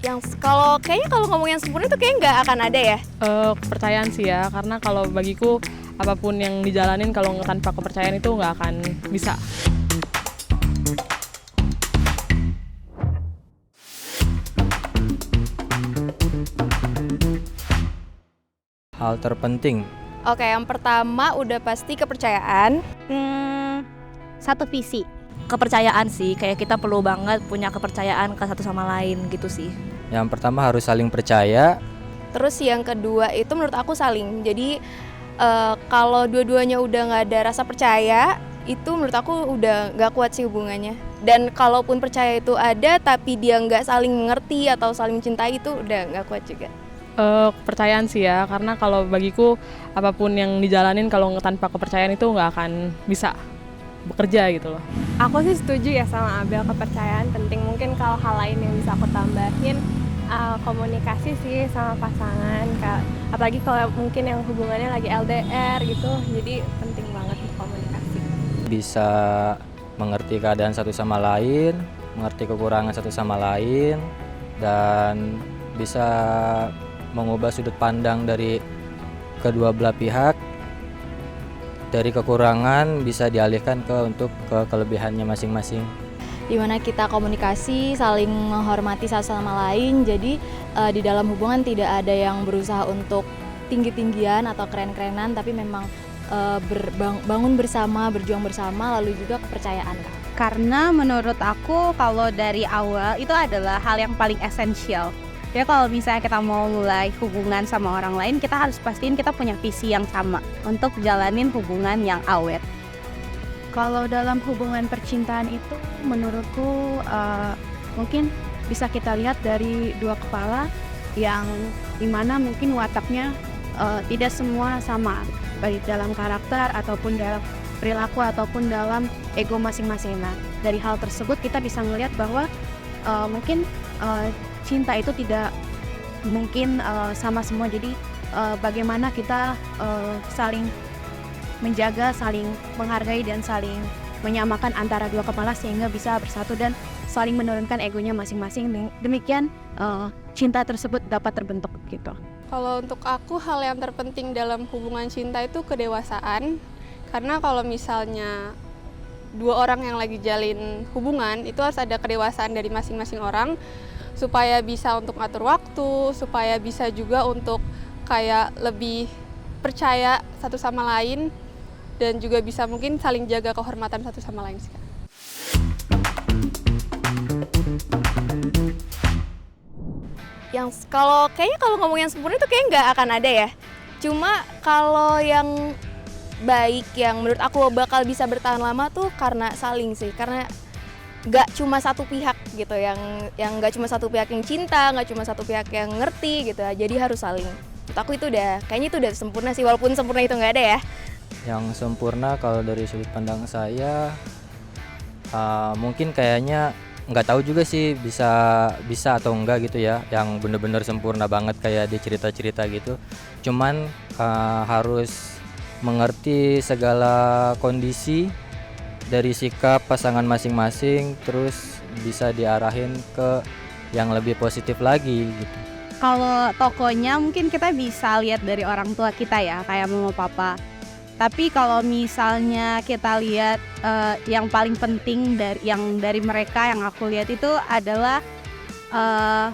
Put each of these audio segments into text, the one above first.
Kayaknya kalau ngomong yang sempurna itu kayak nggak akan ada ya. Kepercayaan sih ya, karena kalau bagiku apapun yang dijalanin kalau tanpa kepercayaan itu nggak akan bisa. Hal terpenting. Oke, yang pertama udah pasti kepercayaan. Satu visi. Kepercayaan sih, kayak kita perlu banget punya kepercayaan ke satu sama lain gitu sih. Yang pertama harus saling percaya. Terus yang kedua itu menurut aku saling. Jadi kalau dua-duanya udah nggak ada rasa percaya, itu menurut aku udah nggak kuat sih hubungannya. Dan kalaupun percaya itu ada, tapi dia nggak saling mengerti atau saling mencintai, itu udah nggak kuat juga. Kepercayaan sih ya, karena kalau bagiku apapun yang dijalanin kalau tanpa kepercayaan itu nggak akan bisa bekerja gitu loh. Aku sih setuju ya sama Abel, kepercayaan penting. Mungkin kalau hal lain yang bisa aku tambahin, komunikasi sih sama pasangan. Apalagi kalau mungkin yang hubungannya lagi LDR gitu, jadi penting banget untuk komunikasi. Bisa mengerti keadaan satu sama lain, mengerti kekurangan satu sama lain, dan bisa mengubah sudut pandang dari kedua belah pihak. Dari kekurangan bisa dialihkan untuk kelebihannya masing-masing. Dimana kita komunikasi, saling menghormati satu sama lain. Jadi di dalam hubungan tidak ada yang berusaha untuk tinggi-tinggian atau keren-kerenan, tapi memang bangun bersama, berjuang bersama, lalu juga kepercayaan. Karena menurut aku kalau dari awal itu adalah hal yang paling esensial. Ya kalau misalnya kita mau mulai hubungan sama orang lain, kita harus pastiin kita punya visi yang sama untuk jalanin hubungan yang awet. Kalau dalam hubungan percintaan itu menurutku mungkin bisa kita lihat dari dua kepala yang dimana mungkin wataknya tidak semua sama, baik dalam karakter ataupun dalam perilaku ataupun dalam ego masing-masing. Nah, dari hal tersebut kita bisa melihat bahwa mungkin cinta itu tidak mungkin sama semua. Jadi bagaimana kita saling menjaga, saling menghargai dan saling menyamakan antara dua kepala sehingga bisa bersatu dan saling menurunkan egonya masing-masing. Demikian cinta tersebut dapat terbentuk gitu. Kalau untuk aku hal yang terpenting dalam hubungan cinta itu kedewasaan. Karena kalau misalnya dua orang yang lagi jalin hubungan itu harus ada kedewasaan dari masing-masing orang, supaya bisa untuk ngatur waktu, supaya bisa juga untuk kayak lebih percaya satu sama lain, dan juga bisa mungkin saling jaga kehormatan satu sama lain sih. Kayaknya kalau ngomong yang sempurna itu kayak nggak akan ada ya. Cuma kalau yang baik, yang menurut aku bakal bisa bertahan lama tuh karena saling sih, karena nggak cuma satu pihak gitu, yang nggak cuma satu pihak yang cinta, nggak cuma satu pihak yang ngerti gitu, jadi harus saling. Menurut aku itu kayaknya itu udah sempurna sih, walaupun sempurna itu nggak ada ya. Yang sempurna kalau dari sudut pandang saya mungkin kayaknya nggak tahu juga sih bisa atau enggak gitu ya, yang bener-bener sempurna banget kayak di cerita-cerita gitu. Cuman harus mengerti segala kondisi dari sikap pasangan masing-masing, terus bisa diarahin ke yang lebih positif lagi gitu. Kalau tokonya mungkin kita bisa lihat dari orang tua kita ya, kayak mama papa. Tapi kalau misalnya kita lihat yang paling penting dari mereka yang aku lihat itu adalah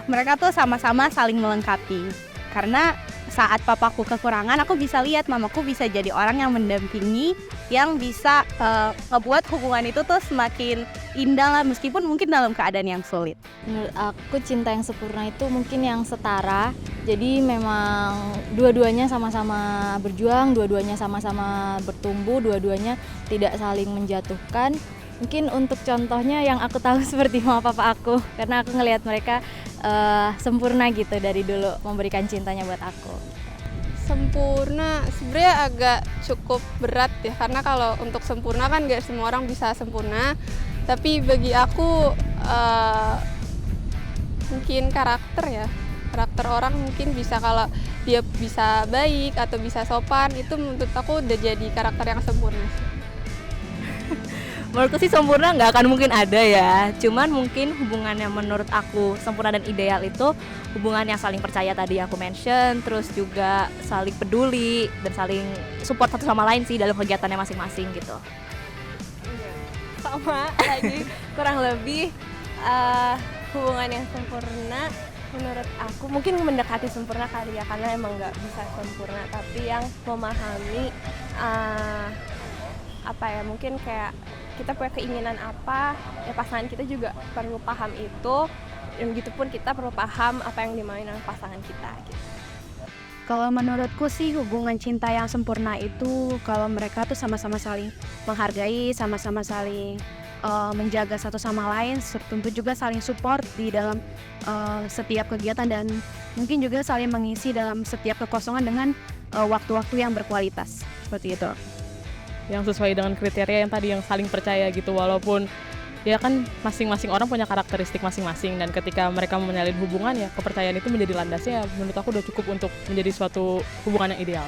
mereka tuh sama-sama saling melengkapi. Karena saat papaku kekurangan, aku bisa lihat mamaku bisa jadi orang yang mendampingi, yang bisa ngebuat hubungan itu tuh semakin indah lah, meskipun mungkin dalam keadaan yang sulit. Menurut aku cinta yang sempurna itu mungkin yang setara. Jadi memang dua-duanya sama-sama berjuang, dua-duanya sama-sama bertumbuh, dua-duanya tidak saling menjatuhkan. Mungkin untuk contohnya yang aku tahu seperti mama papa aku, karena aku ngelihat mereka sempurna gitu dari dulu memberikan cintanya buat aku. Sempurna sebenarnya agak cukup berat ya, karena kalau untuk sempurna kan gak semua orang bisa sempurna. Tapi bagi aku mungkin karakter orang mungkin bisa, kalau dia bisa baik atau bisa sopan, itu menurut aku udah jadi karakter yang sempurna. Menurutku sih sempurna nggak akan mungkin ada ya. Cuman mungkin hubungan yang menurut aku sempurna dan ideal itu hubungan yang saling percaya tadi yang aku mention, terus juga saling peduli dan saling support satu sama lain sih dalam kegiatannya masing-masing gitu. Sama lagi kurang lebih hubungan yang sempurna menurut aku mungkin mendekati sempurna kali ya, karena emang nggak bisa sempurna, tapi yang memahami apa ya, mungkin kayak kita punya keinginan apa ya, pasangan kita juga perlu paham itu, dan gitu pun kita perlu paham apa yang dimauin oleh pasangan kita gitu. Kalau menurutku sih hubungan cinta yang sempurna itu kalau mereka tuh sama-sama saling menghargai, sama-sama saling menjaga satu sama lain, tentu juga saling support di dalam setiap kegiatan, dan mungkin juga saling mengisi dalam setiap kekosongan dengan waktu-waktu yang berkualitas, seperti itu. Yang sesuai dengan kriteria yang tadi, yang saling percaya gitu, walaupun ya kan masing-masing orang punya karakteristik masing-masing, dan ketika mereka menjalin hubungan ya kepercayaan itu menjadi landasnya, menurut aku udah cukup untuk menjadi suatu hubungan yang ideal.